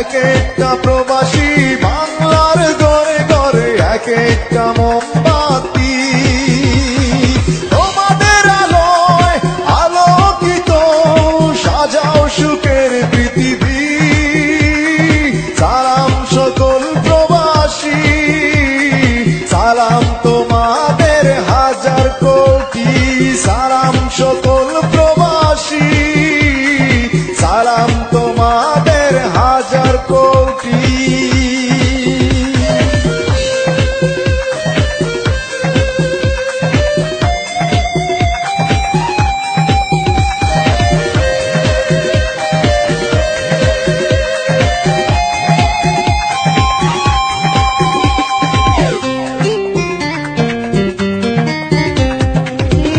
এক একটা প্রবাসী বাংলার ঘরে ঘরে এক একটা মোমবাতি তোমাদের আলোয় আলোকিত সাজাও সুখের পৃথিবী। সালাম সকল প্রবাসী, সালাম তোমাদের হাজার কোটি, সালাম সকল প্রবাসী, সালাম তোমাদের হাজার কোটি।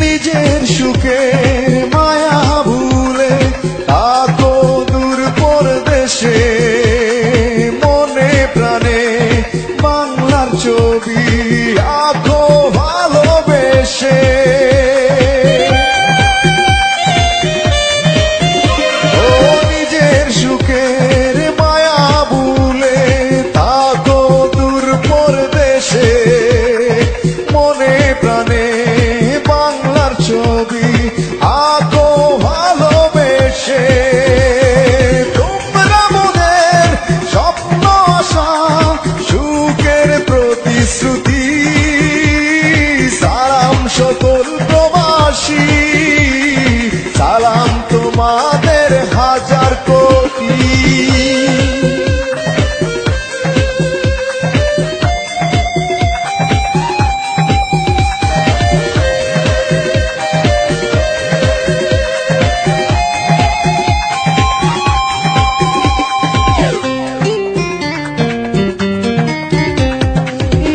নিজের সুখের মায়া ভুলে থাকো দূর পরদেশে, মনে প্রাণে বাংলার ছবি আঁকো ভালোবেসে। ও নিজের সুখের মায়া ভুলে থাকো দূর পরদেশে, মনে প্রাণে বাংলার ছবি আঁকো ভালোবেসে। তোমরা মোদের স্বপ্ন আশা সুখের প্রতিশ্রুতি, সালাম সকল প্রবাসী, সালাম তোমাদের হাজার কোটি।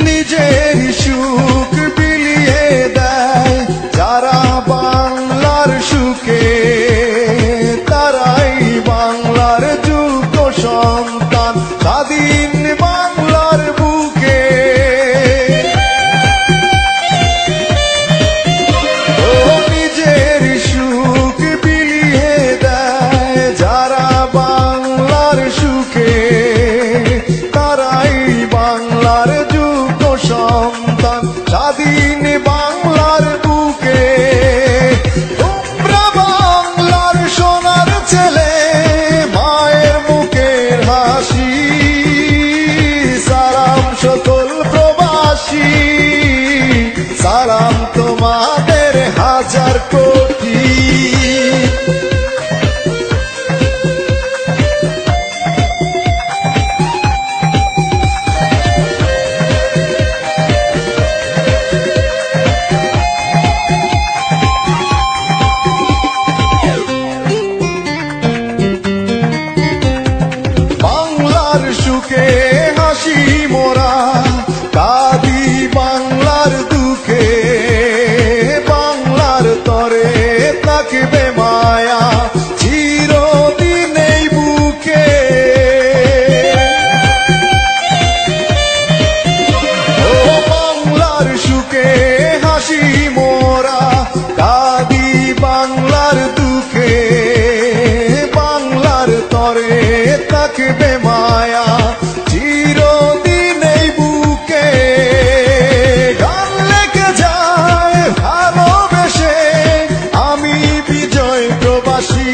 নিজের সুখ বিলিয়ে দেয় যারা বাংলার সুখে, তারাই বাংলার যোগ্য সন্তান স্বাধীন বাংলার বুকে। ও নিজের সুখ বিলিয়ে দেয় যারা বাংলার সুখে, তারাই বাংলার যোগ্য সন্তান স্বাধীন বাংলার বুকে। তোমরা বাংলার সোনার ছেলে, মায়ের মুখের হাসি, সালাম সকল প্রবাসী, সালাম তোমাদের হাজার কোটি। বাংলার সুখে হাসি মোরা, কাঁদি বাংলার দুঃখে, বাংলার তরে থাকবে মায়া চিরদিন এই বুকে। ও বাংলার সুখে হাসি মোরা, কাঁদি বাংলার দুঃখে, বাংলার তরে থাকবে মায়া চিরদিন এই বুকে। গান লেগে যায় ভালোবেসে আমি বিজয় প্রবাসী,